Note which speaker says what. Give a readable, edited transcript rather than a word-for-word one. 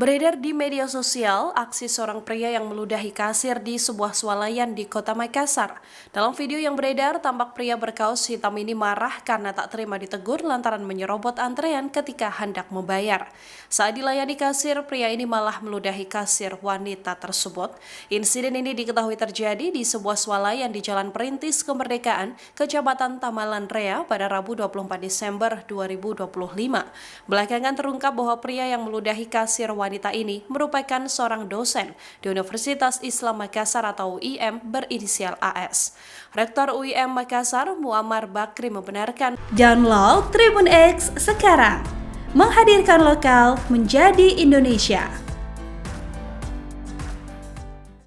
Speaker 1: Beredar di media sosial, aksi seorang pria yang meludahi kasir di sebuah swalayan di Kota Makassar. Dalam video yang beredar, tampak pria berkaos hitam ini marah karena tak terima ditegur lantaran menyerobot antrean ketika hendak membayar. Saat dilayani kasir, pria ini malah meludahi kasir wanita tersebut. Insiden ini diketahui terjadi di sebuah swalayan di Jalan Perintis Kemerdekaan, Kecamatan Tamalan Rea pada Rabu 24 Desember 2025. Belakangan terungkap bahwa pria yang meludahi kasir wanita ini merupakan seorang dosen di Universitas Islam Makassar atau UIM berinisial AS. Rektor UIM Makassar, Muammar Bakri membenarkan.
Speaker 2: Download Tribun X sekarang, menghadirkan lokal menjadi Indonesia.